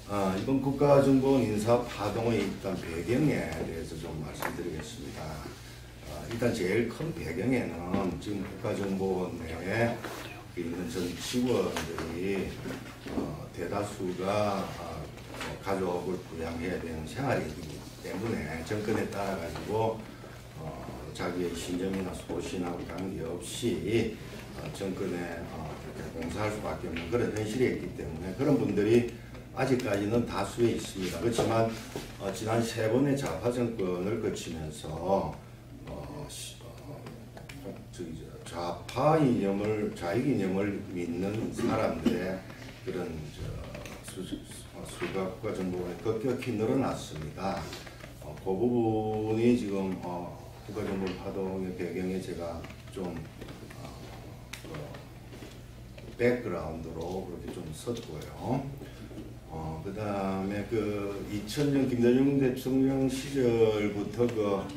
이번 국가정보원 인사 파동의 일단 배경에 대해서 좀 말씀드리겠습니다. 일단 제일 큰 배경에는 지금 국가정보원 내에 있는 전 직원들이 대다수가 가족을 부양해야 되는 생활이기 때문에 정권에 따라 가지고 자기의 신정이나 소신하고 관계없이 정권에 봉사할 수밖에 없는 그런 현실이 있기 때문에 그런 분들이 아직까지는 다수에 있습니다. 그렇지만 지난 3번의 좌파 정권을 거치면서 좌파 이념을 자익 이념을 믿는 사람들의 그런 수가 국가정보원에 급격히 늘어났습니다. 그 부분이 지금 국가정보원 파동의 배경에 제가 좀 백그라운드로 그렇게 좀 썼고요. 그 다음에 2000년 김대중 대통령 시절부터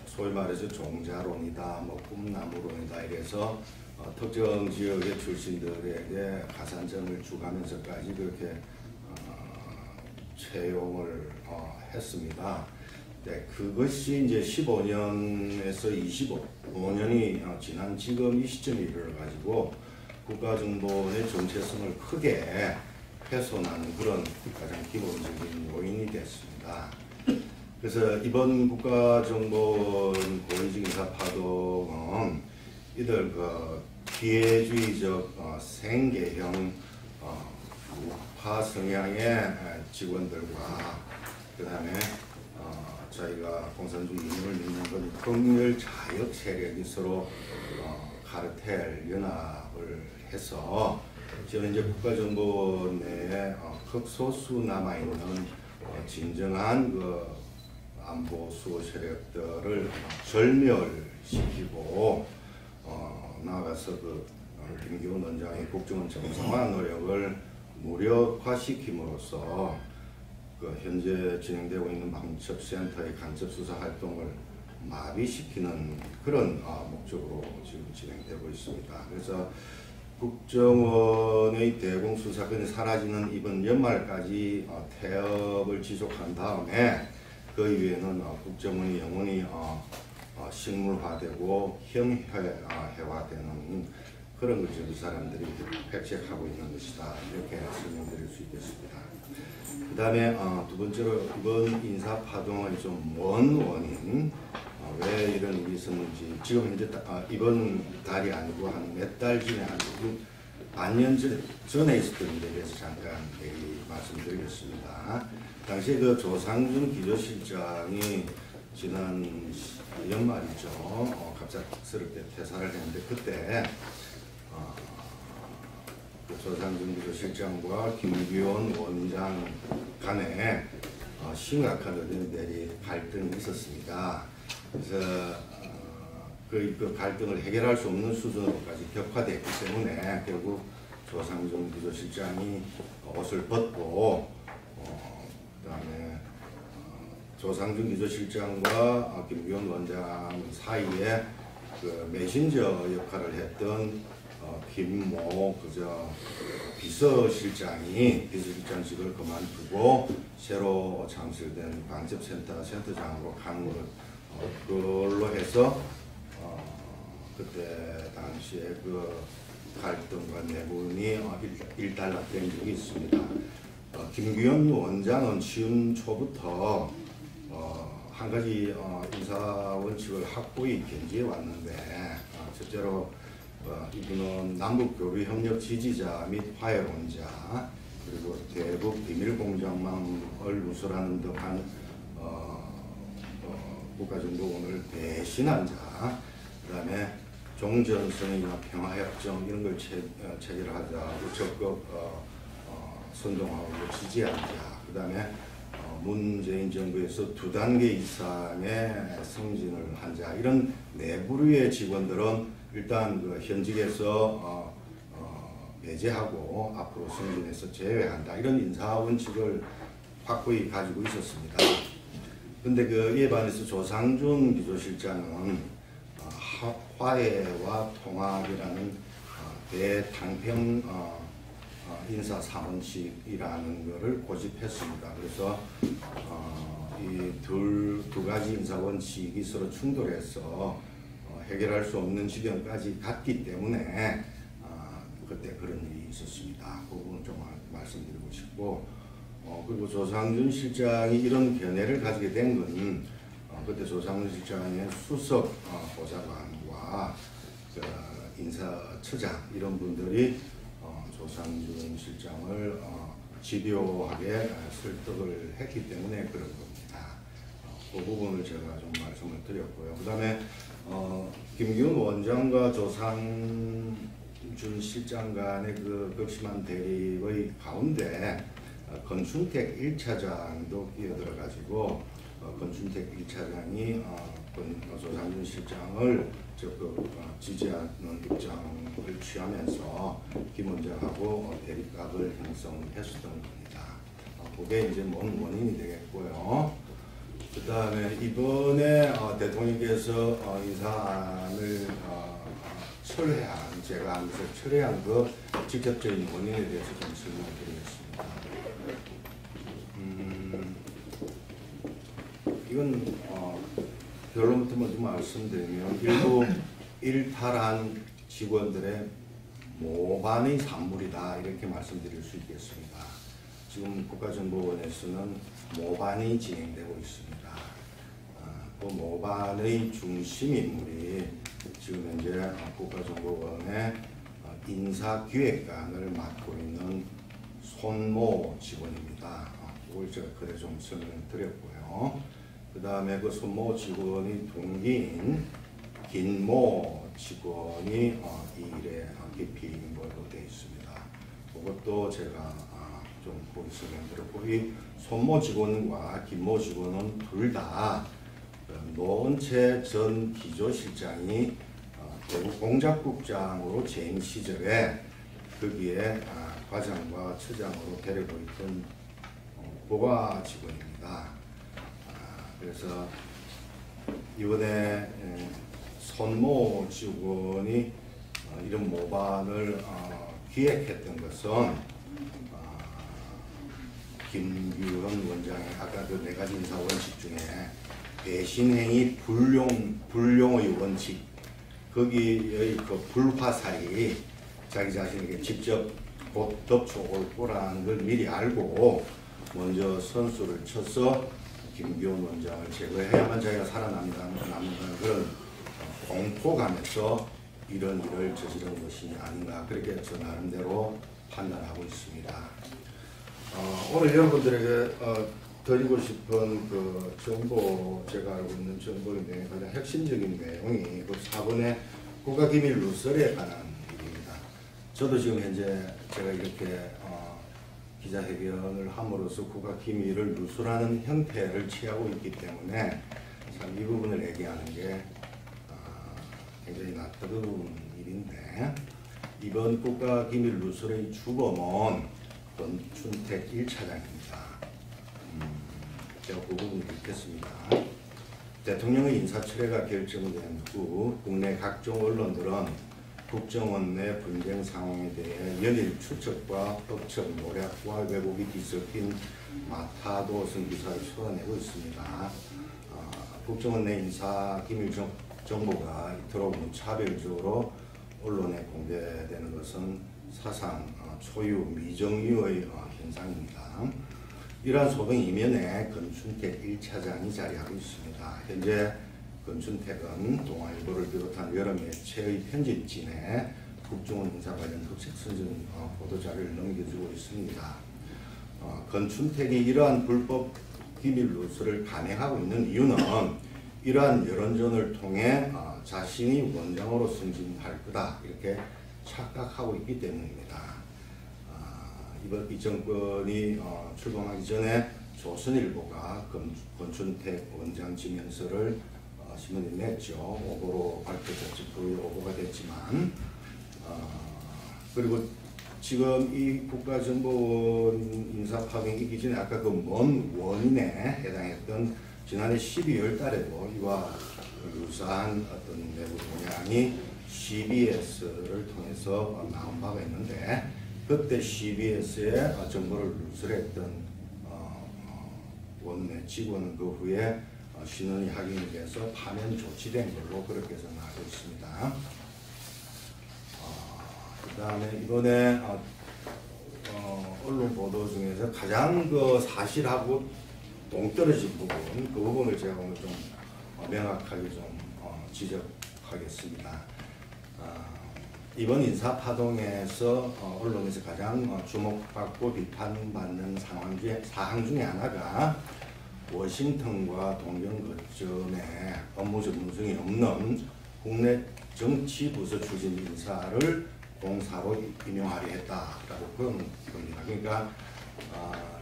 소위 말해서 종자론이다, 꿈나무론이다 이래서 특정 지역의 출신들에게 가산점을 주가면서까지 그렇게 채용을 했습니다. 네, 그것이 이제 15년에서 25년이 지난 지금 이 시점에 이르러가지고 국가정보원의 정체성을 크게 훼손하는 그런 가장 기본적인 요인이 됐습니다. 그래서 이번 국가정보원 고위직 인사 파동은 이들 기회주의적 생계형 우파 성향의 직원들과 그 다음에 저희가 공산주의 이념을 믿는 건 검열 자역 세력이 서로 카르텔 연합을 해서 지금 이제 국가정보원 내에 극소수 남아있는 진정한 안보 수호 세력들을 절멸시키고 나아가서 김기훈 원장의 국정원 정상화 노력을 무력화시킴으로써 현재 진행되고 있는 방첩센터의 간첩수사 활동을 마비시키는 그런 목적으로 지금 진행되고 있습니다. 그래서 국정원의 대공수사권이 사라지는 이번 연말까지 태업을 지속한 다음에 그 이후에는 국정원이 영원히 식물화되고 형해화되는 그런 것을 이 사람들이 획책하고 있는 것이다. 이렇게 설명드릴 수 있겠습니다. 그 다음에 두 번째로 이번 인사 파동의 좀 먼 원인, 왜 이런 일이 있었는지 지금 현재 이번 달이 아니고 한 몇 달 전에 한 반년 전에 있었던 일에 대해서 잠깐 말씀드리겠습니다. 당시에 조상준 기조실장이 지난 연말이죠. 갑작스럽게 퇴사를 했는데 그때 조상준 기조실장과 김기훈 원장 간에 심각한 의견들이 갈등이 있었습니다. 그래서 그 갈등을 해결할 수 없는 수준으로까지 격화됐기 때문에 결국 조상준 기조실장이 옷을 벗고 그다음에 조상준 기조실장과 김기훈 원장 사이에 메신저 역할을 했던 김모 비서실장직을 그만두고 새로 창설된 방첩센터 센터장으로 간 걸로 해서 그때 당시에 갈등과 내분이 일단락된 적이 있습니다. 김기훈 원장은 취임 초부터 한 가지 인사 원칙을 확고히 견지해 왔는데 첫째로 이분은 남북교류협력 지지자 및 화해론자 그리고 대북 비밀공작망을 누설하는 듯한 국가정보원을 배신한 자, 그 다음에 종전선언이나 평화협정 이런 걸 체결하자고 적극 선동하고 지지한 자, 그 다음에 문재인 정부에서 2단계 이상의 승진을 한 자, 이런 내부류의 직원들은 일단 현직에서 배제하고 앞으로 승진해서 제외한다, 이런 인사 원칙을 확고히 가지고 있었습니다. 그런데 이에 반해서 조상준 기조실장은 화해와 통합이라는 대탕평 인사 3원칙이라는 것을 고집했습니다. 그래서 이 두 가지 인사 원칙이 서로 충돌해서 해결할 수 없는 지경까지 갔기 때문에 그때 그런 일이 있었습니다. 그 부분 좀 말씀드리고 싶고, 그리고 조상준 실장이 이런 견해를 가지게 된 건 그때 조상준 실장의 수석 보좌관과 인사처장 이런 분들이 조상준 실장을 집요하게 설득을 했기 때문에 그런 겁니다. 그 부분을 제가 좀 말씀을 드렸고요. 그 다음에 김기훈 원장과 조상준 실장 간의 그 극심한 대립의 가운데 권춘택 1차장도 끼어들어가지고 권춘택 1차장이 조상준 실장을 적극 지지하는 입장을 취하면서 김 원장하고 대립각을 형성했었던 겁니다. 그게 이제 뭔 원인이 되겠고요. 그 다음에 이번에 대통령께서 인사안을 철회한, 제가 하면서 철회한 그 직접적인 원인에 대해서 좀 설명드리겠습니다. 이건 결론부터 먼저 말씀드리면 일부 일탈한 직원들의 모반의 산물이다 이렇게 말씀드릴 수 있겠습니다. 지금 국가정보원에서는 모반이 진행되고 있습니다. 그 모반의 중심 인물이 지금 현재 국가정보원의 인사기획관을 맡고 있는 손모 직원입니다. 그걸 제가 그래 좀 설명을 드렸고요. 그 다음에 그 손모 직원이 동기인 김모 직원이 이 일에 깊이 인volv되어 있습니다. 그것도 제가 좀 보기 설명드렸고, 이 손모 직원과 김모 직원은 둘 다 노원채 전 기조실장이 대구 공작국장으로 재임 시절에 거기에 과장과 처장으로 데리고 있던 보가 직원입니다. 그래서 이번에 손모 직원이 이런 모반을 기획했던 것은 김규현 원장의 아까 그 4가지 인사 원칙 중에 배신행위 불용의 원칙, 거기의 그 불화살이 자기 자신에게 직접 곧 덮쳐올 거라는 걸 미리 알고 먼저 선수를 쳐서 김기훈 원장을 제거해야만 자기가 살아남는다는 그런 공포감에서 이런 일을 저지른 것이 아닌가, 그렇게 저 나름대로 판단하고 있습니다. 오늘 여러분들에게 드리고 싶은 그 정보, 제가 알고 있는 정보의 내용 가장 핵심적인 내용이 그 4번의 국가기밀 누설에 관한 일입니다. 저도 지금 현재 제가 이렇게 기자회견을 함으로써 국가기밀을 누설하는 형태를 취하고 있기 때문에 참 이 부분을 얘기하는 게 굉장히 낯뜨거운 일인데, 이번 국가기밀 누설의 주범은 권춘택 1차장입니다. 제가 그 부분을 읽겠습니다. 대통령의 인사철회가 결정된 후 국내 각종 언론들은 국정원 내 분쟁 상황에 대해 연일 추측과 억측, 모략과 왜곡이 뒤섞인 마타도성 기사를 쏟아내고 있습니다. 국정원 내 인사기밀 정보가 이토록 무차별적으로 언론에 공개되는 것은 사상 초유 미정유의 현상입니다. 이러한 소동 이면에 권춘택 1차장이 자리하고 있습니다. 현재 권춘택은 동아일보를 비롯한 여러 매체의 편집진에 국정원 인사 관련 흑색 선전 보도자료를 넘겨주고 있습니다. 권춘택이 이러한 불법 기밀 누설을 감행하고 있는 이유는 이러한 여론전을 통해 자신이 원장으로 승진할 거다 이렇게 착각하고 있기 때문입니다. 이 정권이 출범하기 전에 조선일보가 권춘택 원장 지명서를 신문에 냈죠. 오보로 밝혀졌지, 그 오보가 됐지만, 그리고 지금 이 국가정보원 인사 파견이기 전에 아까 그 먼 원인에 해당했던 지난해 12월 달에도 이와 유사한 어떤 내부 동향이 CBS를 통해서 나온 바가 있는데, 그때 CBS에 정보를 누설했던 원내 직원은 그 후에 신원이 확인이 돼서 파면 조치된 걸로 그렇게 해서 나오고 있습니다. 그 다음에 이번에 언론 보도 중에서 가장 그 사실하고 동떨어진 부분, 그 부분을 제가 오늘 좀 명확하게 좀 지적하겠습니다. 이번 인사파동에서 언론에서 가장 주목받고 비판받는 사항 중에 하나가 워싱턴과 동경 거점에 업무 전문성이 없는 국내 정치부서 출신 인사를 공사로 임용하려 했다라고 그런 겁니다. 그러니까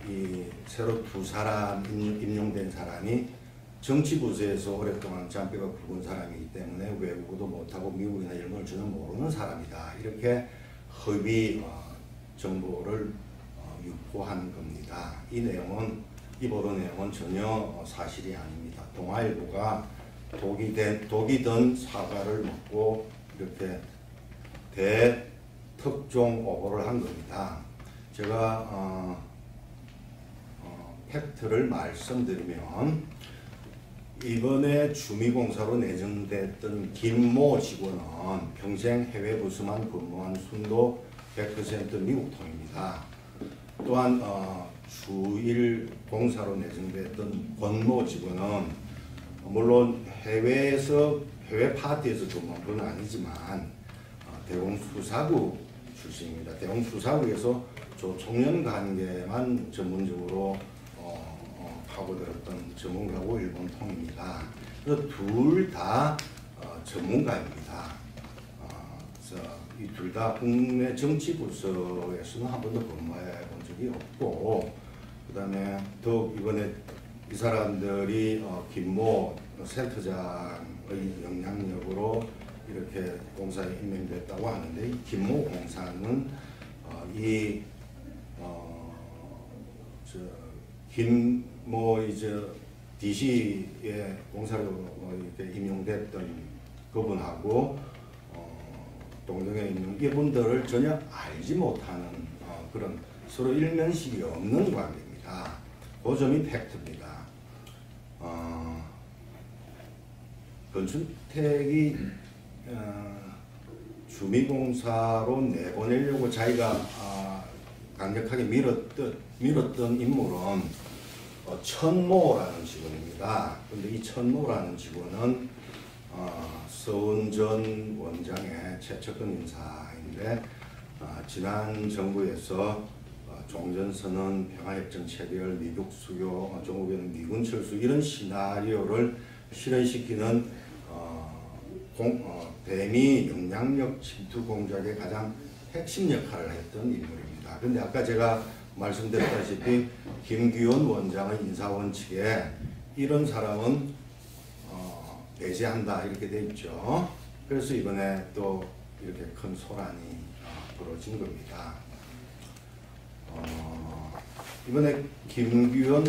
이 새로 두 사람 임용된 사람이 정치부서에서 오랫동안 잔뼈가 굵은 사람이기 때문에 외국어도 못하고 미국이나 영어를 전혀 모르는 사람이다. 이렇게 허위 정보를 유포한 겁니다. 이 보도 내용은 전혀 사실이 아닙니다. 동아일보가 독이 든 사과를 먹고 이렇게 대특종 오보를 한 겁니다. 제가 팩트를 말씀드리면 이번에 주미공사로 내정됐던 김모 직원은 평생 해외 부서만 근무한 순도 100% 미국통입니다. 또한 주일 공사로 내정됐던 권모 직원은 물론 해외 파티에서 근무한 건 아니지만 대공수사국 출신입니다. 대공수사국에서 조총련 관계만 전문적으로 파고들었던 전문가고 일본 통입니다. 그래서 둘 다 전문가입니다. 이 둘 다 국내 정치부서에서는 한 번도 근무해 본 적이 없고, 그 다음에 더욱 이번에 이 사람들이 김모 센터장의 영향력으로 이렇게 공사에 임명됐다고 하는데, 이 김모 공사는 김모 DC에 공사로 이렇게 임용됐던 그분하고 동경에 있는 이분들을 전혀 알지 못하는 그런 서로 일면식이 없는 관계입니다. 그 점이 팩트입니다. 건춘택이 주미공사로 내보내려고 자기가 강력하게 밀었던 인물은 천모라는 직원입니다. 근데 이 천모라는 직원은 서훈 전 원장의 최측근 인사인데 지난 정부에서 종전선언, 평화협정 체결, 미국 수교, 조국에는 미군 철수 이런 시나리오를 실현시키는 대미 영향력 침투 공작의 가장 핵심 역할을 했던 인물입니다. 그런데 아까 제가 말씀드렸다시피 김규현 원장의 인사원칙에 이런 사람은 배제한다 이렇게 돼 있죠. 그래서 이번에 또 이렇게 큰 소란이 벌어진 겁니다. 이번에 김규현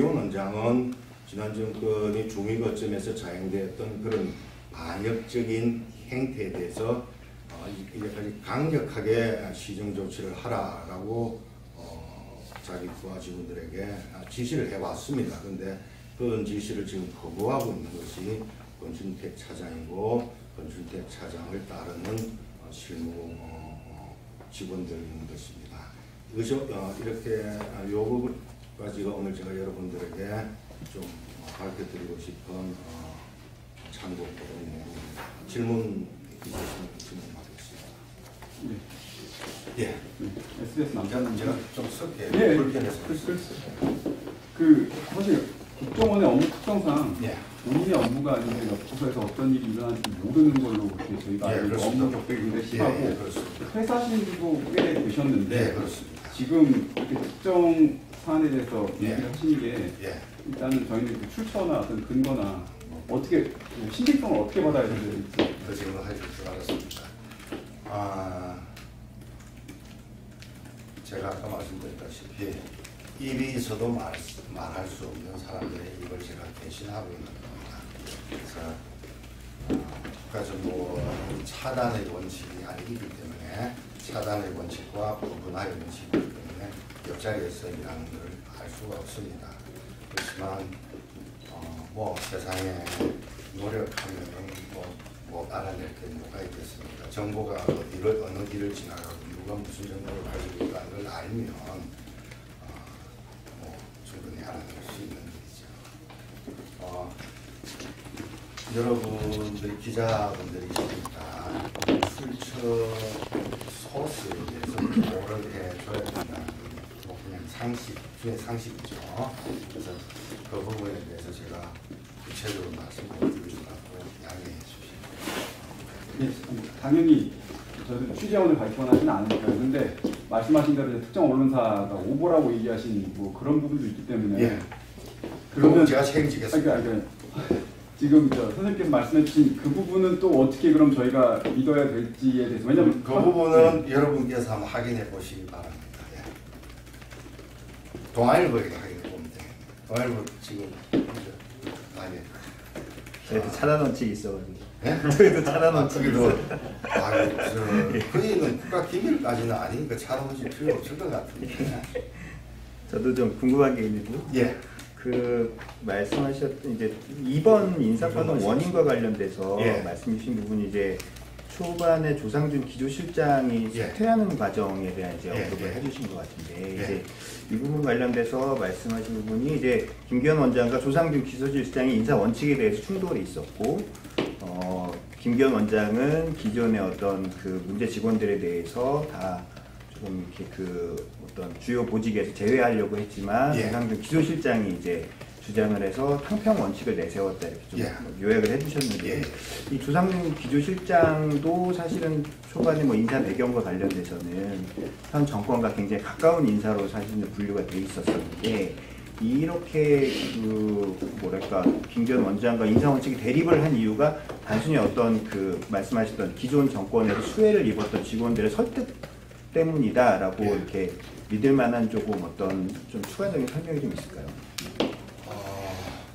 원장은 지난 정권이 중위거점에서 자행되었던 그런 반역적인 행태에 대해서 이제까지 강력하게 시정 조치를 하라라고 자기 부하 직원들에게 지시를 해왔습니다. 그런데 그런 지시를 지금 거부하고 있는 것이 건춘택 차장이고 건춘택 차장을 따르는 실무 직원들인 것입니다. 이렇게 요 부분까지가 오늘 제가 여러분들에게 좀 밝혀드리고 싶은 참고 보도 내용입니다. 질문 있으시면 질문하겠습니다. 네. 예. SBS 남자는 제가 좀 섞게 네, 불편해서. 사실 국정원의 업무 특성상 예. 본인의 업무가 아닌데 옆 부서에서 어떤 일이 일어나는지 모르는 걸로 이렇게 저희가 예, 알고 업무 격백이 굉장히 심하고 회사신도 꽤 되셨는데 네, 그렇습니다. 지금 이렇게 특정 사안에 대해서 예. 얘기를 하시는 게 일단은 저희는 출처나 어떤 근거나 어떻게 신빙성을 어떻게 받아야 되는지 그 질문을 하실 줄 알았습니다. 제가 아까 말씀드렸다시피 입이 있어도 말할 수 없는 사람들의 입을 제가 대신하고 있는 겁니다. 그래서 국가정보 차단의 원칙이 아니기 때문에 차단의 원칙과 구분화의 원칙이기 때문에 옆자리에서 일하는 걸 할 수가 없습니다. 그렇지만 뭐 세상에 노력하면 뭐 알아낼 게 뭐가 있겠습니까? 정보가 어느 길을 지나가고 누가 무슨 정보를 가지고 있다는 걸 알면 뭐 충분히 알아낼 수 있는 일이죠. 여러분들 기자분들이시니까 출처 소스에 대해서 뭐를 해줘야 된다는 뭐 그냥 상식 중에 상식이죠. 그래서 그 부분에 대해서 제가 구체적으로 말씀을 드리려고 양해해 주십시오. 네, 당연히 저도 취재원을 발표하지는 않으니까요. 그런데 말씀하신 대로 이제 특정 언론사가 오보라고 얘기하신 뭐 그런 부분도 있기 때문에 예. 그러면 제가 책임지겠습니다. 그러니까 지금 선생님께서 말씀해주신 그 부분은 또 어떻게 그럼 저희가 믿어야 될지에 대해서 왜냐면 그 부분은 여러분께서 한번 확인해 보시기 바랍니다. 예. 동아일보에게 확인해 보면 됩니다. 동아일보 지금 아니 저희도 차단 원칙이 있어가지고. 예? 저희도 차단 원칙이 거기도 있어요. 거기는 국가 기밀까지는 아니니까 차단 원칙 필요 없을 것 같은데. 저도 좀 궁금한 게 있는데요. 예. 그 말씀하셨던 이제 이번 인사과정 원인과 관련돼서 예. 말씀 주신 부분이 이제 초반에 조상준 기조실장이 예. 사퇴하는 과정에 대한 이제 예. 언급을 예. 해주신 것 같은데 예. 이제 이 부분 관련돼서 말씀하신 부분이 이제 김기현 원장과 조상준 기조실장이 인사 원칙에 대해서 충돌이 있었고 김기현 원장은 기존의 어떤 그 문제 직원들에 대해서 다 좀 이렇게 그 어떤 주요 보직에서 제외하려고 했지만 예. 조상준 기조실장이 이제 주장을 해서 탕평 원칙을 내세웠다 이렇게 좀 예. 요약을 해주셨는데 예. 이 조상준 기조실장도 사실은 초반에 뭐 인사 배경과 관련돼서는 현 정권과 굉장히 가까운 인사로 사실은 분류가 돼 있었었는데 이렇게 그 뭐랄까 김기현 원장과 인사 원칙이 대립을 한 이유가 단순히 어떤 그 말씀하셨던 기존 정권에서 수혜를 입었던 직원들의 설득 때문이다라고 예. 이렇게 믿을 만한 조금 어떤 좀 추가적인 설명이 좀 있을까요?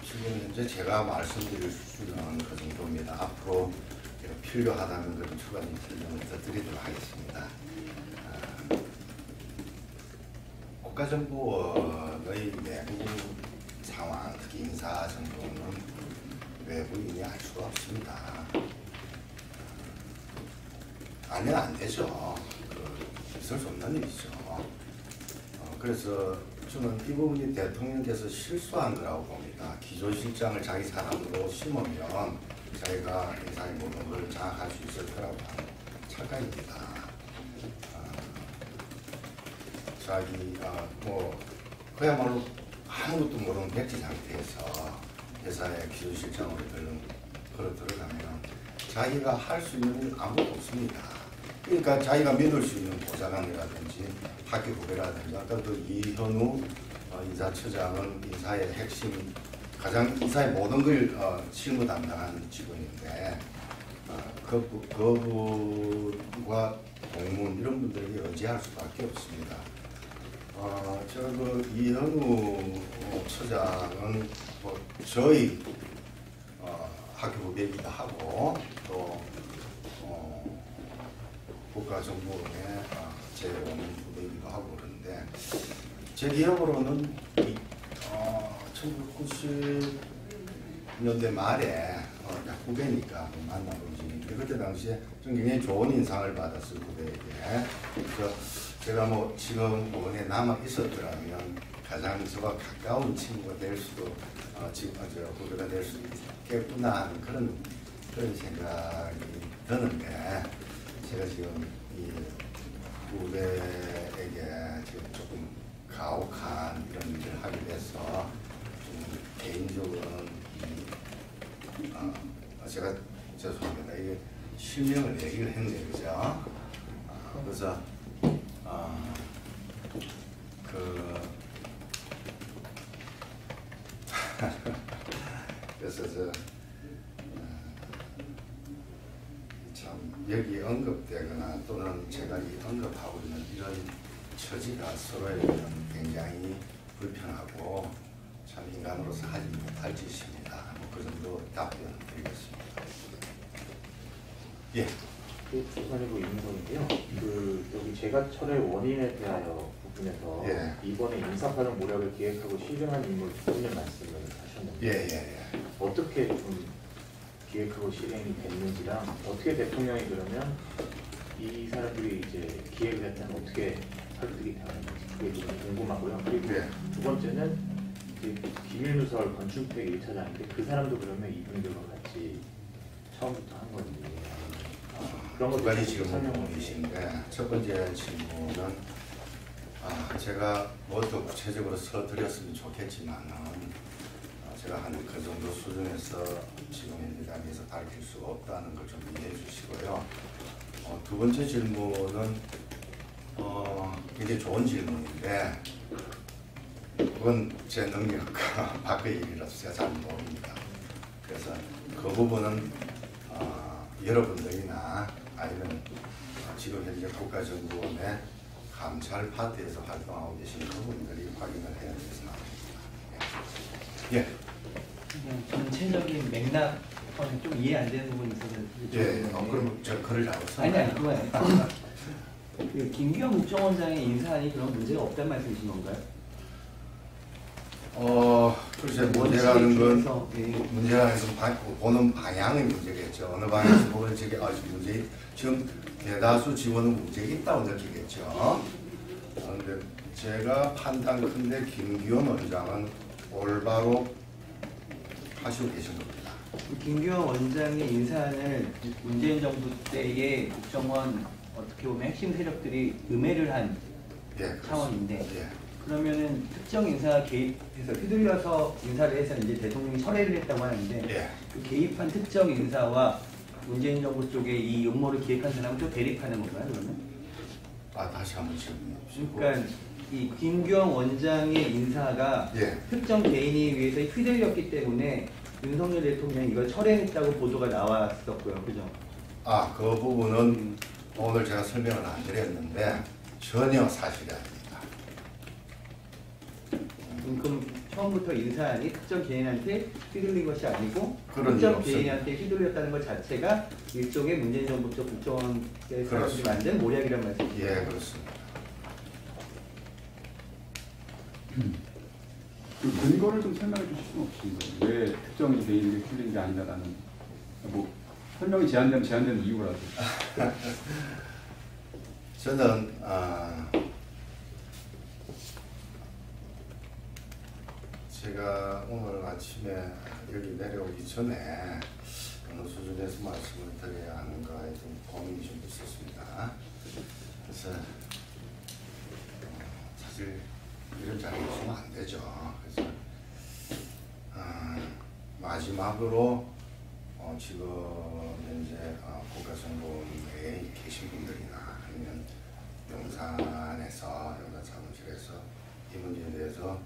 지금 현재 제가 말씀드릴 수는 그 정도입니다. 앞으로 필요하다는 그런 추가적인 설명을 더 드리도록 하겠습니다. 국가정보원의 내부 상황, 특히 인사 정도는 외부인이 알 수가 없습니다. 알면 안 되죠. 있을 수 없는 일이죠. 그래서 저는 이 부분이 대통령께서 실수한 거라고 봅니다. 기조실장을 자기 사람으로 심으면 자기가 인사의 모든 걸 장악할 수 있을 거라고 하는 착각입니다. 뭐 그야말로 아무것도 모르는 백지 상태에서 회사의 기조실장으로 걸어 들어가면 자기가 할 수 있는 일 아무것도 없습니다. 그러니까 자기가 믿을 수 있는 보좌관이라든지 학교 후배라든지 아까 그 이현우 인사처장은 인사의 핵심 가장 인사의 모든 걸 실무 담당하는 직원인데 그분과 공무원 이런 분들에게 의지할 수밖에 없습니다. 그 이현우 처장은 뭐 저희 학교 후배이기도 하고 또 국가정보원의 제5는 후배이기도 하고 그러는데 제 기억으로는 1990년대 말에 후배니까 만나보지 그때 당시에 좀 굉장히 좋은 인상을 받았을 후배에게 그래서 제가 뭐 지금 원에 남아 있었더라면 가장 저와 가까운 친구가 될 수도 지금 후배가 될 수도 있겠구나 하는 그런 생각이 드는데 제가 지금 이 후배에게 지금 조금 가혹한 이런 일을 하게 돼서 좀 개인적으로는 제가 죄송합니다. 이게 실명을 얘기를 했네요, 그죠? 그래서 그래서 참 여기 언급되거나 또는 제가 언급하고 있는 이런 처지가 서로에게는 굉장히 불편하고 참 인간으로서 하지 못할 짓입니다. 그 정도 답변 드리겠습니다. 예. 조선일보 임성인데요. 여기 재가철의 원인에 대하여 부분에서 예. 이번에 인사파동 모략을 기획하고 실행한 인물 두 분의 말씀을 하셨는데 예. 어떻게 좀 기획하고 실행이 됐는지랑 어떻게 대통령이 그러면 이 사람들이 이제 기획을 했다면 어떻게 설득이 되었는지 그게 좀 궁금하고요. 그리고 예. 두 번째는 이제 김일누설 건축대 1차장인데 그 사람도 그러면 이분들과 같이 처음부터 한 건지 그런 두 것도 가지 좀 질문이신데 첫 번째 질문은 제가 뭐 더 구체적으로 써드렸으면 좋겠지만은 제가 한 그 정도 수준에서 지금 현재 단계에서 밝힐 수가 없다는 걸 좀 이해해 주시고요. 두 번째 질문은 굉장히 좋은 질문인데 그건 제 능력과 밖의 일이라서 제가 잘 모릅니다. 그래서 그 부분은 여러분들이나 아니면 지금 현재 국가정보원의 감찰 파트에서 활동하고 계신 그분들이 확인을 해야 되는 상황입니다. 예. 그냥 전체적인 맥락과는 좀 이해 안 되는 부분이 있어서 예. 그럼 저 글을 잘못 썼나요? 아니 그거 아니에요. 그 김규현 국정원장의 인사안이 그런 문제가 없다는 말씀이신 건가요? 글쎄 문제라는 건 예. 문제라는 것은 보는 방향의 문제겠죠. 어느 방향에서 보면 저게 문제 지금 대다수 지원은 문제가 있다고 느끼겠죠. 그런데 제가 판단컨대 김기현 원장은 올바로 하시고 계신 겁니다. 김규현 원장의 인사안을 문재인 정부 때의 국정원 어떻게 보면 핵심 세력들이 음해를 한 예, 차원인데 예. 그러면은 특정 인사가 개입해서 휘둘려서 인사를 해서 이제 대통령이 철회를 했다고 하는데 예. 그 개입한 특정 인사와 문재인 정부 쪽에 이 음모를 기획한 사람은 또 대립하는 건가요, 그러면? 다시 한번 질문해 주시고. 그러니까 이 김규현 원장의 인사가 예. 특정 개인에 의해서 휘둘렸기 때문에 윤석열 대통령이 이걸 철회했다고 보도가 나왔었고요, 그죠? 그 부분은 오늘 제가 설명을 안 드렸는데 전혀 사실이 아닙니다. 그럼 처음부터 인사안이 특정 개인한테 휘둘린 것이 아니고 그런 일 특정 없습니다. 개인한테 휘둘렸다는 것 자체가 일종의 문재인 정부 쪽 국정원의 사람들이 그렇습니다. 만든 모략이란 말씀이죠. 예, 그렇습니다. 그 근거를 좀 설명해 주실 수는 없습니다. 왜 특정 개인에게 풀린 게 아니다라는 뭐 설명이 제한되는 이유라도. 저는 제가 오늘 아침에 여기 내려오기 전에 어느 수준에서 말씀을 드려야 하는가에 좀 고민이 좀 있었습니다. 그래서 사실 이런 자리에 있으면 안 되죠. 그래서 마지막으로 지금 현재 국가정보원에 계신 분들이나 아니면 용산 사무실에서 이 문제에 대해서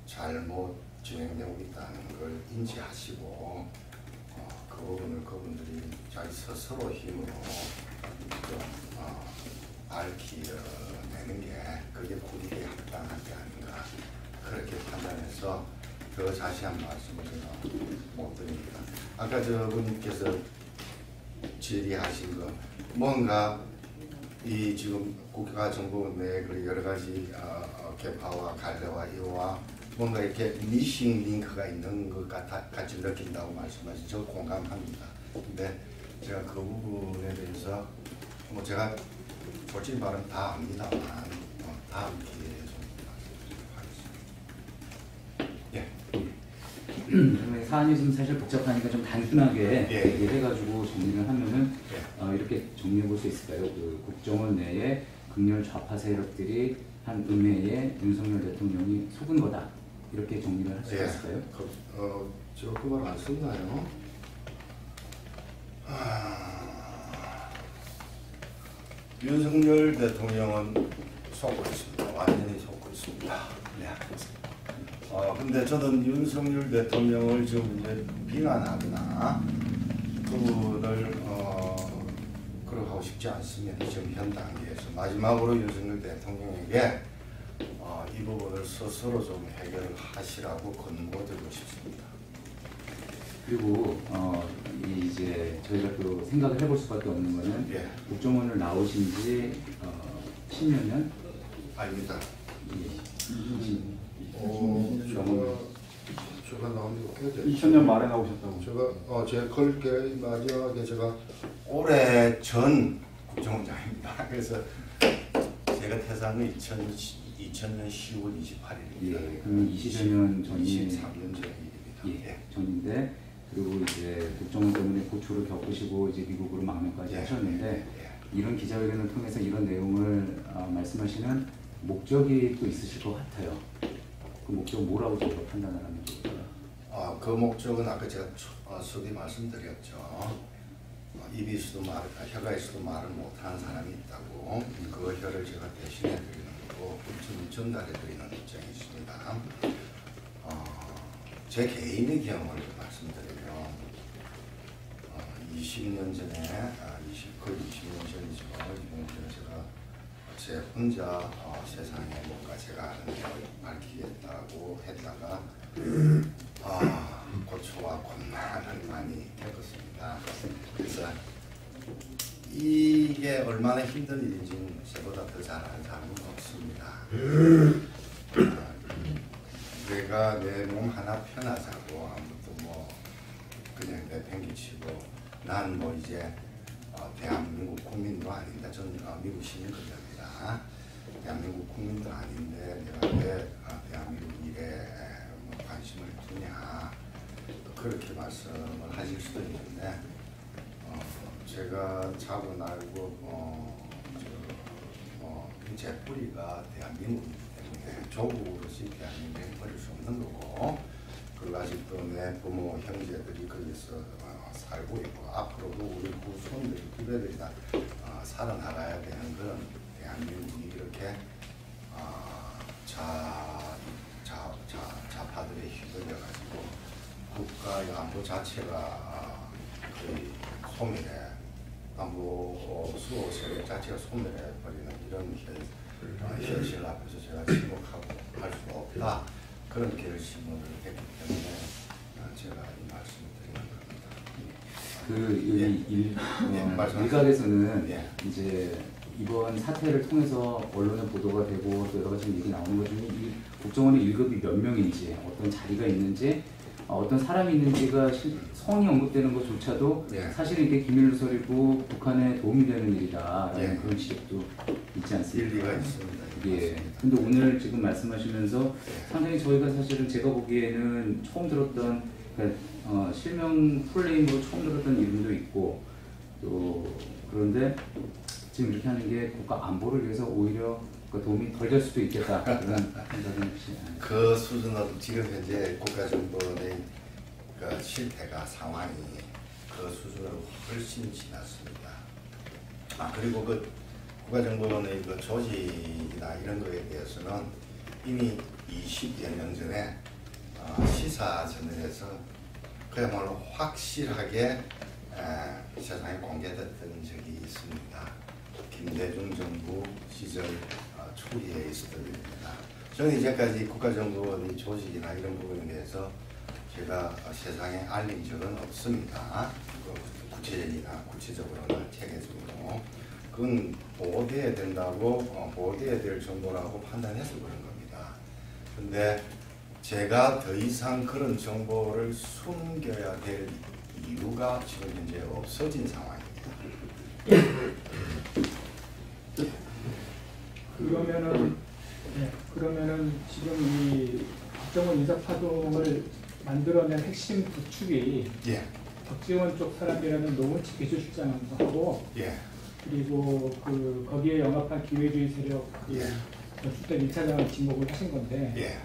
잘못 진행되고 있다는 걸 인지하시고 그 부분을 그분들이 자기 스스로 힘으로 좀 밝혀내는 게 그게 국익에 합당한 게 아닌가 그렇게 판단해서 더 자세한 말씀을 제가 못 드립니다. 아까 저분께서 질의하신 거 뭔가 이 지금 국가정보원 내에 여러 가지 개파와 갈래와 이와 뭔가 이렇게 미싱 링크가 있는 것 같이 느낀다고 말씀하신 저 공감합니다. 근데 제가 그 부분에 대해서 뭐 제가 솔직히 말은 다 압니다만 다음 기회에 좀 말씀드리도록 하겠습니다. 예. 사안이 좀 사실 복잡하니까 좀 단순하게 예. 얘기해가지고 정리를 하면은 예. 이렇게 정리해 볼 수 있을까요? 그 국정원 내에 극렬 좌파 세력들이 한 음해에 윤석열 대통령이 속은 거다 이렇게 정리를 할 수 예. 있을까요? 저 그걸 안 썼나요? 윤석열 대통령은 속고 있습니다. 완전히 속고 있습니다. 네. 근데 저는 윤석열 대통령을 지금 이제 비난하거나 그분을 그렇게 하고 싶지 않습니다. 지금 현 단계에서 마지막으로 윤석열 대통령에게 이 부분을 스스로 좀 해결하시라고 권고드리고 싶습니다. 그리고 이제 저희가 또 생각을 해볼 수밖에 없는 거는 예. 국정원을 나오신 지 10몇 년? 아닙니다. 제가 나온 지가 꽤 됐죠. 2000년 말에 나오셨다고. 제가 그렇게 마지막에 제가 오래 전 국정원장입니다. 그래서 제가 퇴사는 2000년 10월 28일입니다. 예, 그럼 20여 년 전이 23년 전 일입니다. 예, 전인데 그리고 이제 국정원 때문에 고초를 겪으시고 이제 미국으로 망명까지 예. 하셨는데 예. 이런 기자회견을 통해서 이런 내용을 말씀하시는 목적이 또 있으실 것 같아요. 그 목적 뭐라고 저희가 판단을 하면 좋을까요? 그 목적은 아까 제가 수기 말씀드렸죠. 입이 있어도 혀가 있어도 말을 못하는 사람이 있다고 그 혀를 제가 대신해 드리는 거고 전달해 드리는 입장이 있습니다. 제 개인의 경험을 말씀드리면 20년 전에 거의 20년 전이죠. 20년 전에 제가 제 혼자 세상에 뭔가 제가 아는 걸 밝히겠다고 했다가 고초와 곤란을 많이 겪었습니다. 그래서 이게 얼마나 힘든 일인지는 저보다 더 잘 아는 사람은 없습니다. 내가 내 몸 하나 편하자고 아무것도 뭐 그냥 내팽개치고 난 뭐 이제 대한민국 국민도 아닌데 전 미국 시민권자입니다. 대한민국 국민도 아닌데 내가 왜 대한민국 일에 관심을 두냐 그렇게 말씀을 하실 수도 있는데 제가 자고 날고 제 뿌리가 대한민국이기 때문에 조국으로서 대한민국에 버릴 수 없는 거고 그리고 아직도 내 부모 형제들이 거기서 살고 있고 앞으로도 우리 후손들이 후배들이 다 살아나가야 되는 그런 대한민국이 이렇게 좌파들에 휘둘려가지고 국가의 안보 자체가 거의 소멸해 안보 수호 세력 자체가 소멸해 버리는 이런 현실 앞에서 제가 침묵하고 할 수 없다 그런 결심을 했기 때문에 제가 이 말씀을 드리는 겁니다. 일각에서는 예. 이제 이번 사태를 통해서 언론에 보도가 되고 또 여러 가지 얘기 나오는 것 중에 이 국정원의 1급이 몇 명인지 어떤 자리가 있는지 어떤 사람이 있는지가 성이 언급되는 것조차도 예. 사실은 이게 기밀 누설이고 북한에 도움이 되는 일이다라는 예. 그런 지적도 있지 않습니까? 일리가 있습니다. 예. 근데 오늘 지금 말씀하시면서 예. 상당히 저희가 사실은 제가 보기에는 처음 들었던 실명 풀네임으로 처음 들었던 이름도 있고 또 그런데 지금 이렇게 하는 게 국가 안보를 위해서 오히려 도움이 덜 될 수도 있겠다 그런 생각은 혹시 그 수준은 지금 현재 국가정보원의 그 실태가 상황이 그 수준으로 훨씬 지났습니다. 그리고 그 국가정보원의 그 조직이나 이런 거에 대해서는 이미 20여 년 전에 시사저널에서 그야말로 확실하게 세상에 공개됐던 적이 있습니다. 김대중 정부 시절 초기에 있었던 일입니다. 저는 이제까지 국가정보원의 조직이나 이런 부분에 대해서 제가 세상에 알린 적은 없습니다. 구체적으로나 체계적으로. 그건 보호돼야 된다고 보호돼야 될 정보라고 판단해서 그런 겁니다. 근데 제가 더 이상 그런 정보를 숨겨야 될 이유가 지금 현재 없어진 상황입니다. 그러면은 지금 이 박정원 인사파동을 만들어낸 핵심 구축이 예. 박지원 쪽 사람이라는 노원치 개조실장하고 예. 그리고 거기에 영합한 기회주의 세력 예. 주택 1차장을 지목을 하신 건데 예.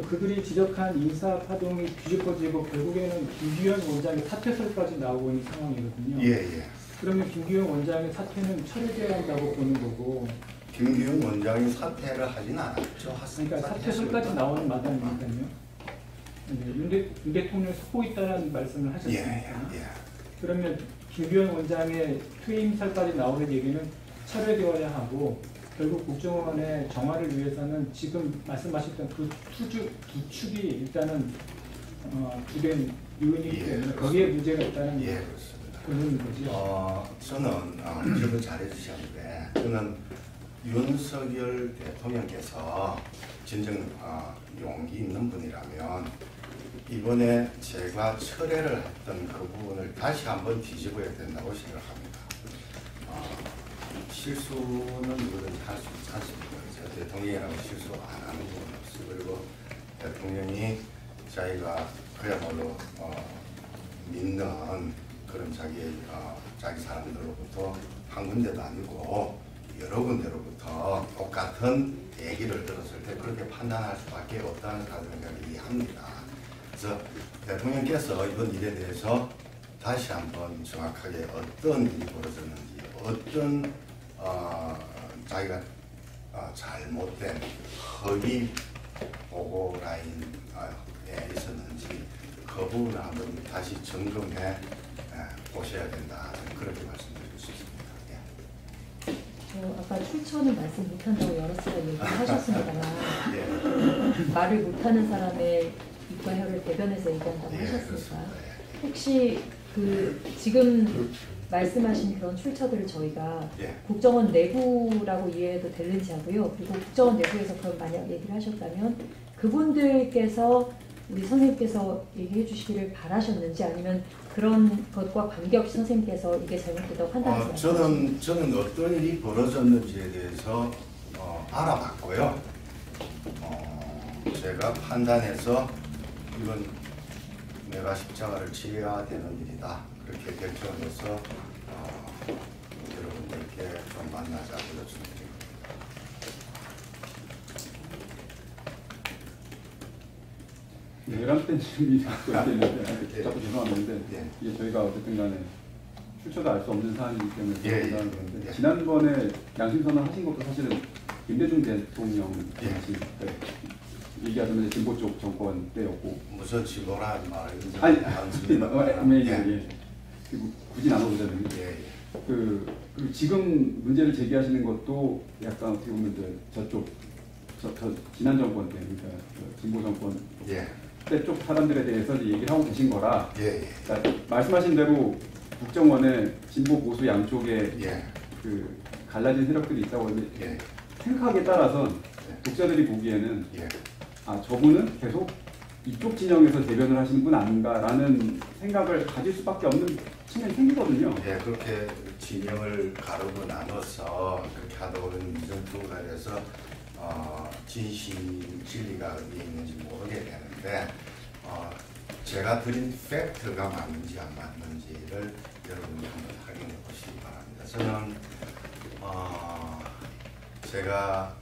그들이 지적한 인사파동이 뒤집어지고 결국에는 김규현 원장의 사퇴설까지 나오고 있는 상황이거든요. 예. 그러면 김규현 원장의 사퇴는 철회돼야 한다고 보는 거고 김기훈 원장이 사퇴를 하진 않았죠. 그러니까 사퇴설까지 나오는 마당이니까요. 윤 대통령 속고 있다는 말씀을 하셨으니까. 예. 그러면 김규현 원장의 퇴임설까지 나오는 얘기는 철회되어야 하고 결국 국정원의 정화를 위해서는 지금 말씀하셨던 그 두 축이 일단은 주된 요인이기 때문에 예, 거기에 문제가 있다는 예, 그렇습니다. 그런 거죠. 저는 질문 잘해주셨는데 저는 윤석열 대통령께서 진정 용기 있는 분이라면 이번에 제가 철회를 했던 그 부분을 다시 한번 뒤집어야 된다고 생각합니다. 실수는 누구든지 할 수 있지 않습니까? 제가 대통령이라고 실수 안 하는 부분은 없어요. 그리고 대통령이 자기가 그야말로 믿는 그런 자기 사람들로부터 한 군데도 아니고 여러 군데로부터 똑같은 얘기를 들었을 때 그렇게 판단할 수밖에 없다는 사정을 이해합니다. 그래서 대통령께서 이번 일에 대해서 다시 한번 정확하게 어떤 일이 벌어졌는지, 어떤 자기가 잘못된 허위 보고 라인에 있었는지 그 부분을 한번 다시 점검해 보셔야 된다. 저는 그렇게 말씀드리고 싶습니다. 아까 출처는 말씀 못한다고 여러 차례 얘기를 하셨습니다만 예. 말을 못하는 사람의 입과 혀를 대변해서 얘기한다고 예, 하셨으니까 그렇습니다. 혹시 지금 말씀하신 그런 출처들을 저희가 예. 국정원 내부라고 이해해도 될는지 하고요. 그리고 국정원 내부에서 그런 만약 얘기를 하셨다면 그분들께서 우리 선생님께서 얘기해 주시기를 바라셨는지 아니면 그런 것과 관계없이 선생님께서 이게 잘못됐다고 판단하시나요? 저는 어떤 일이 벌어졌는지에 대해서 알아봤고요. 제가 판단해서 이건 내가 십자가를 지어야 되는 일이다. 그렇게 결정해서 여러분들께 좀 만나자고 요청드립니다. 열람된 질문이 자꾸 있는데 자꾸 죄송합니다. 예. 이게 저희가 어쨌든 간에 출처도 알 수 없는 사안이기 때문에 예, 예. 그런다는 건데 예. 지난번에 양심선언 하신 것도 사실은 김대중 대통령 예. 당시 때 얘기하자면 진보 쪽 정권 때였고 무슨 지보라 말을 아니 예. 굳이 나눠보자면 예. 그리고 지금 문제를 제기하시는 것도 약간 어떻게 보면 저쪽 지난 정권 때 그러니까 진보 정권 예. 때쪽 사람들에 대해서 이제 얘기를 하고 계신 거라 예. 그러니까 말씀하신 대로 국정원에 진보 보수 양쪽에 예. 그 갈라진 세력들이 있다고 하는데 예. 생각에 따라선 독자들이 보기에는 예. 저분은 계속 이쪽 진영에서 대변을 하시는 분 아닌가라는 생각을 가질 수밖에 없는 측면이 생기거든요. 예, 그렇게 진영을 가르고 나눠서 그렇게 하다 보면 미정부가 돼서 진리가 어디에 있는지 모르게 되는데 제가 드린 팩트가 맞는지 안 맞는지를 여러분이 한번 확인해 보시기 바랍니다. 저는 제가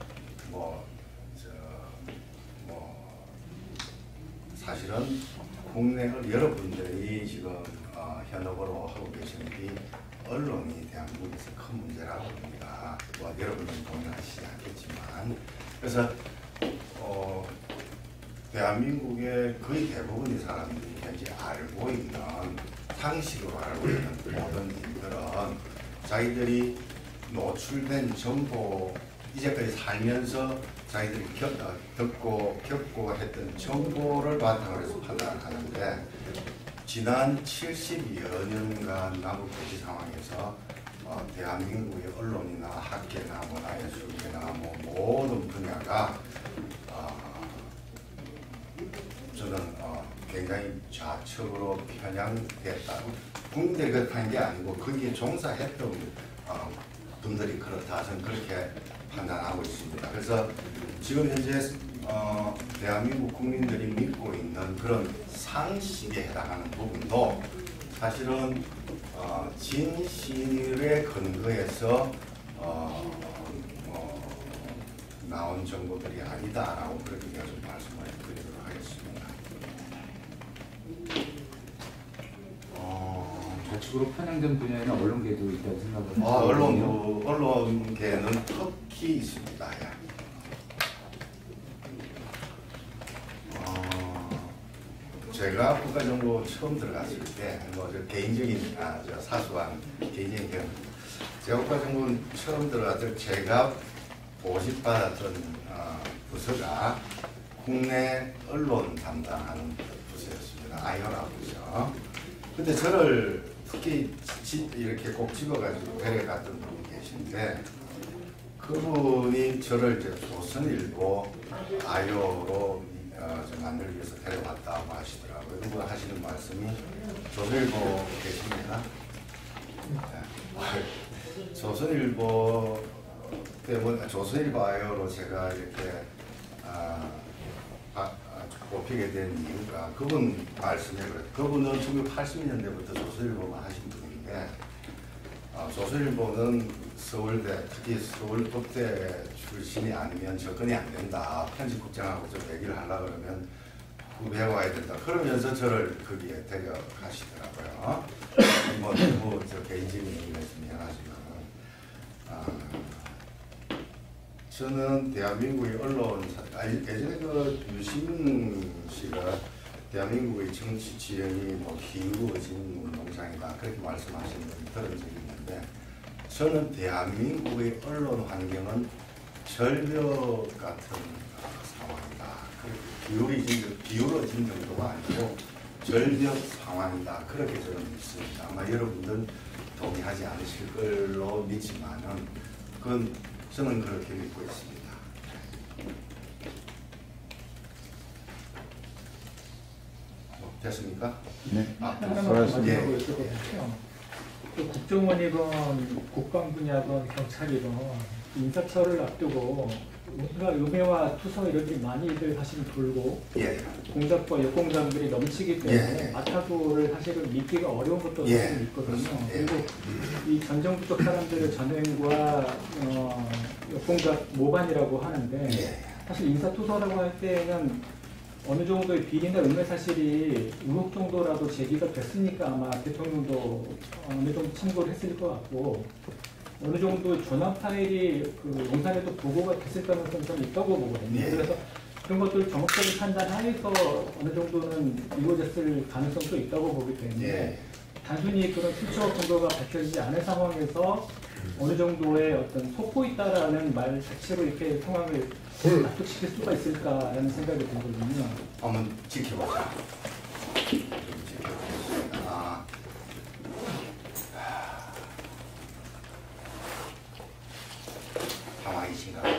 사실은 국내를 여러분들이 지금 현업으로 하고 계신 이 언론이 대한민국에서 큰 문제라고 봅니다. 여러분은 동의하시지 않겠지만 그래서 대한민국의 거의 대부분의 사람들이 현재 알고 있는 상식으로 알고 있는 모든 일들은 자기들이 노출된 정보 이제까지 살면서 자기들이 겪고 했던 정보를 바탕으로 해서 판단을 하는데 지난 70여 년간 남북대치 상황에서 대한민국의 언론이나 학계나 문화예술계나 모든 분야가 저는 굉장히 좌측으로 편향됐다. 국내 그렇다는 게 아니고 거기에 종사했던 분들이 그렇다. 저는 그렇게 판단하고 있습니다. 그래서 지금 현재 대한민국 국민들이 믿고 있는 그런 상식에 해당하는 부분도 사실은 진실에 근거해서 나온 정보들이 아니다라고 그렇게 계속 말씀을 드리도록 하겠습니다. 좌측으로 편향된 분야에는 언론계도 있다고 생각을 합니다. 언론계는 특히 있습니다. 제가 국가정보 처음 들어갔을 때, 저 개인적인, 사소한 개인적인 경험. 제가 국가정보 처음 들어갔을 때 제가 모집받았던 부서가 국내 언론 담당하는 부서였습니다. 아이오라고죠. 근데 저를 특히 이렇게 꼭 집어가지고 데려갔던 분이 계신데 그분이 저를 이제 조선일보 아이오로 좀 만들기 위해서 데려왔다고 하시더라고요. 그분 하시는 말씀이 조선일보 계십니까? 네. 조선일보 때문에 조선일보 아이오로 제가 이렇게 뽑히게 된 이유가 그분 말씀에 그래요. 그분은 1980년대부터 조선일보만 하신 분인데 조선일보는 서울대, 특히 서울법대 출신이 아니면 접근이 안 된다. 편집국장하고 좀 얘기를 하려고 그러면 배워야 된다. 그러면서 저를 거기에 데려가시더라고요. 뭐 너무 저 개인적인 의미에서 미안하지만 저는 대한민국의 언론사, 예전에 그 유시민 씨가 대한민국의 정치 지형이 뭐 기울어진 농장이다 그렇게 말씀하시는 걸 들은 적이 있는데 저는 대한민국의 언론 환경은 절벽 같은 상황이다. 기울어진 정도가 아니고 절벽 상황이다. 그렇게 저는 믿습니다. 아마 여러분들은 동의하지 않으실 걸로 믿지만은 그건 저는 그렇게 믿고 있습니다. 됐습니까? 네. 하나만 수고하셨습니다. 마지막으로 여쭤볼게요. 그 국정원이건 국방분야건 경찰이건 인사철을 앞두고 뭔가 음해와 투서 이런 게 많이들 사실 돌고 예. 공작과 역공작들이 넘치기 때문에 예. 마타도를 사실은 믿기가 어려운 것도 예. 사실 있거든요. 예. 그리고 이 전정부 쪽 사람들의 전횡과 역공작 모반이라고 하는데 예. 사실 인사투서라고 할 때는 어느 정도의 비리나 음해 사실이 의혹 정도라도 제기가 됐으니까 아마 대통령도 어느 정도 참고를 했을 것 같고 어느 정도 전화 파일이 그 용산에도 보고가 됐을 가능성이 좀 있다고 보거든요. 예. 그래서 그런 것들 정확하게 판단하에서 어느 정도는 이루어졌을 가능성도 있다고 보기 때문에 예. 단순히 그런 수치와 근거가 밝혀지지 않은 상황에서 어느 정도의 어떤 속고 있다라는 말 자체로 이렇게 상황을 납득시킬 수가 있을까라는 생각이 들거든요. 한번 지켜보자. 지켜보겠습니다. 상황이 심각합니다.